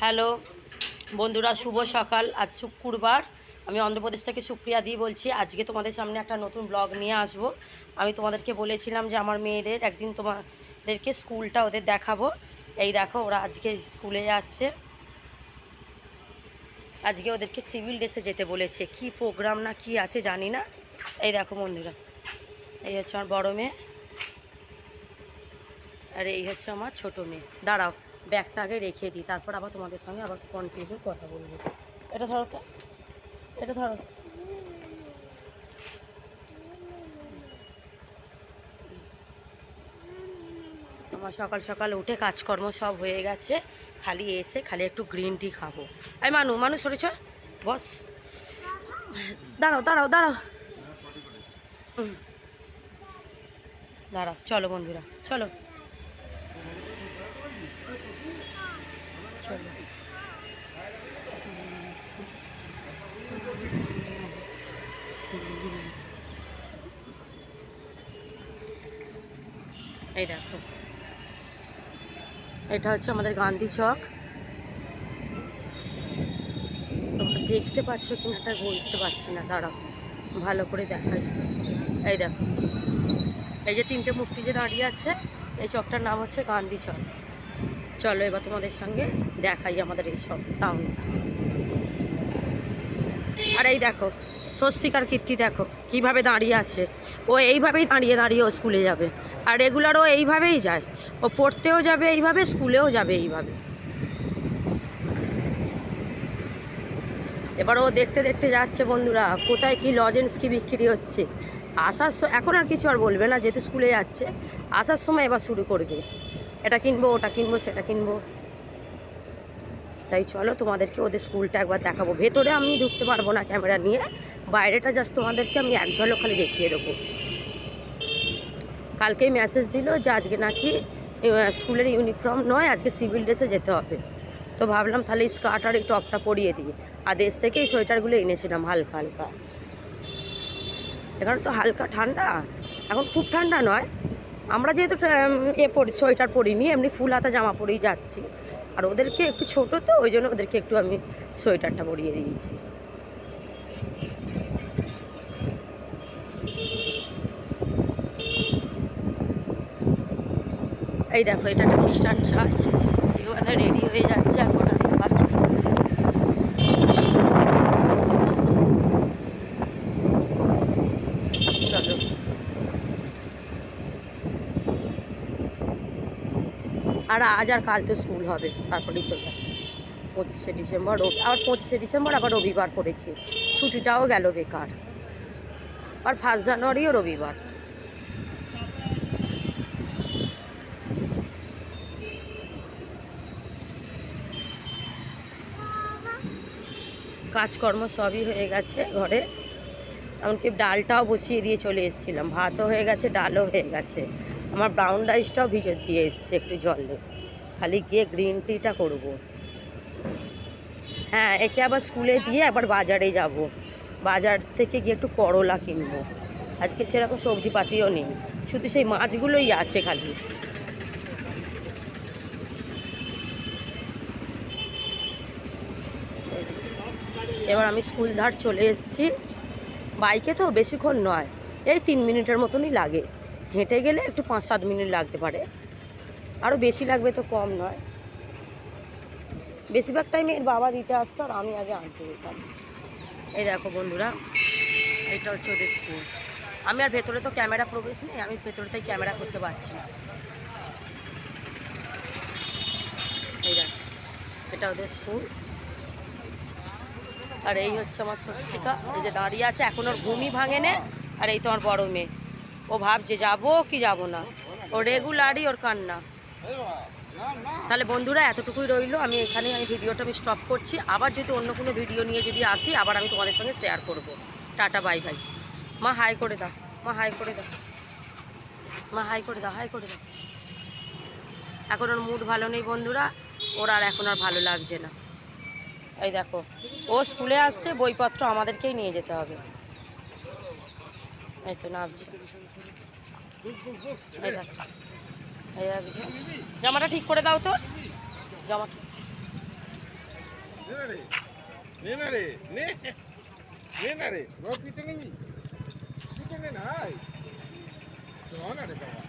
Hello বন্ধুরা, শুভ সকাল। আজ শুক্রবার। আমি অন্ধ্রপ্রদেশ থেকে সুপ্রিয়া দি বলছি। আজকে তোমাদের সামনে একটা নতুন ব্লগ নিয়ে আসব। আমি তোমাদেরকে বলেছিলাম যে আমার মেয়েদের একদিন তোমাদেরকে স্কুলটা ওদের দেখাবো। এই দেখো, ওরা আজকে স্কুলে যাচ্ছে। আজকে ওদেরকে সিভিল ড্রেসে যেতে বলেছে। কি প্রোগ্রাম না কি আছে জানি না। এই দেখো বন্ধুরা, এই হচ্ছে আমার বড় মেয়ে, আর এই হচ্ছে আমার ছোট মেয়ে। দাঁড়াও, ব্যাগটা আগে রেখে দিই, তারপর আবার তোমাদের সঙ্গে আবার কন্টিনিউ কথা বলবো। এটা ধরো তো, এটা ধরো। আমার সকাল সকাল উঠে কাজকর্ম সব হয়ে গেছে, খালি এসে খালি একটু গ্রিন টি খাবো। এই মানু মানু সরেছ, বস। দাঁড়াও দাঁড়াও দাঁড়াও, দাঁড়াও। চলো বন্ধুরা, চলো চলো। এই দেখো, এটা হচ্ছে আমাদের গান্ধী চক। তোমরা দেখতে পাচ্ছ কিনা তা বুঝতে পারছি না, দাঁড়াও ভালো করে দেখাই। এই দেখো, এই যে তিনটে মূর্তি যে দাঁড়িয়ে আছে, এই চকটার নাম হচ্ছে গান্ধী চক। চলো এবার তোমাদের সঙ্গে দেখাই আমাদের এই সব টাউনটা। আর এই দেখো স্বস্তিকার কীর্তি, দেখো কিভাবে দাঁড়িয়ে আছে। ও এইভাবেই দাঁড়িয়ে দাঁড়িয়ে ও স্কুলে যাবে, আর রেগুলারও এইভাবেই যায়। ও পড়তেও যাবে এইভাবে, স্কুলেও যাবে এইভাবে। এবার ও দেখতে দেখতে যাচ্ছে বন্ধুরা, কোথায় কি লজেন্স কি বিক্রি হচ্ছে। এখন আর কিছু আর বলবে না, যেহেতু স্কুলে যাচ্ছে। আসার সময় এবার শুরু করবে, এটা কিনবো ওটা কিনবো সেটা কিনবো। তাই চলো তোমাদেরকে ওদের স্কুলটা একবার দেখাবো। ভেতরে আমি ঢুকতে পারবো না ক্যামেরা নিয়ে, বাইরেটা জাস্ট তোমাদেরকে আমি এক ঝলক খালি দেখিয়ে দেবো। কালকেই মেসেজ দিল যে আজকে নাকি স্কুলের ইউনিফর্ম নয়, আজকে সিভিল ড্রেসে যেতে হবে। তো ভাবলাম তাহলে স্কার্ট আর এই টপটা পরিয়ে দিই। আর দেশ থেকে এই সোয়েটারগুলো এনেছিলাম হালকা হালকা। এখানে তো হালকা ঠান্ডা, এখন খুব ঠান্ডা নয়। আমরা যেহেতু সোয়েটার পরিনি, এমনি ফুল হাতা জামা পরেই যাচ্ছি। আর ওদেরকে একটু ছোটো, তো ওই জন্য ওদেরকে একটু আমি সোয়েটারটা পরিয়ে দিয়েছি। এই দেখো, এটা একটা খ্রিস্টান চার্চ। এখানে রেডি হয়ে যাচ্ছে এখন। চলো, আর আজ আর কাল তো স্কুল হবে, তারপরেই তো 25শে ডিসেম্বর। আবার 25শে ডিসেম্বর আবার রবিবার পড়েছে, ছুটিটাও গেল বেকার। আর 1 জানুয়ারিও রবিবার। কাজকর্ম সবই হয়ে গেছে ঘরে, এমনকি ডালটাও বসিয়ে দিয়ে চলে এসেছিলাম। ভাতও হয়ে গেছে, ডালও হয়ে গেছে। আমার ব্রাউন রাইসটাও ভিজে দিয়ে এসছে একটু জলে, খালি গিয়ে গ্রিন টিটা করবো। হ্যাঁ, একে আবার স্কুলে দিয়ে আবার বাজারে যাব। বাজার থেকে গিয়ে একটু করলা কিনবো। আজকে সেরকম সবজিপাতিও নেই, শুধু সেই মাছগুলোই আছে খালি। এবার আমি স্কুল ধার চলে এসেছি। বাইকে তো বেশিক্ষণ নয়, এই 3 মিনিটের মতনই লাগে। হেঁটে গেলে একটু 5-7 মিনিট লাগতে পারে, আরও বেশি লাগবে তো কম নয়। বেশিরভাগ টাইমে এর বাবা দিতে আসতো, আর আমি আগে আনতে যেতাম। এই দেখো বন্ধুরা, এটা হচ্ছে ওদের স্কুল। আমি আর ভেতরে তো ক্যামেরা প্রবেশ নেই, আমি ভেতরে তাই ক্যামেরা করতে পারছি না। এই দেখো, এটা ওদের স্কুল। আর এই হচ্ছে আমার স্বস্তিকা, এই যে দাঁড়িয়ে আছে, এখন ওর ঘুমই ভাঙেনে। আর এই তোমার বড় মেয়ে, ও ভাবছে যাবো কি যাবো না, ও রেগুলারই ওর কান্না। তাহলে বন্ধুরা, এতটুকুই রইলো। আমি ভিডিওটা স্টপ করছি। আবার যদি অন্য কোনো ভিডিও নিয়ে যদি আসি, আবার আমি তোমাদের সঙ্গে শেয়ার করব। Tata, bye bye. মা হাই করে দাও, মা হাই করে দাও, মা হাই করে দাও, হাই করে দাও। এখন ওর মুড ভালো নেই বন্ধুরা, ওর আর এখন আর ভালো লাগছে না। এই দেখো, ও স্কুলে আসছে, বইপত্র আমাদেরকেই নিয়ে যেতে হবে। এই তো নামছে, এই দেখো, এই জামাটা ঠিক করে দাও তো, জামাটা। নে না রে নে নে না রে পিছনে নি পিছনে নাই চ না রে বাবা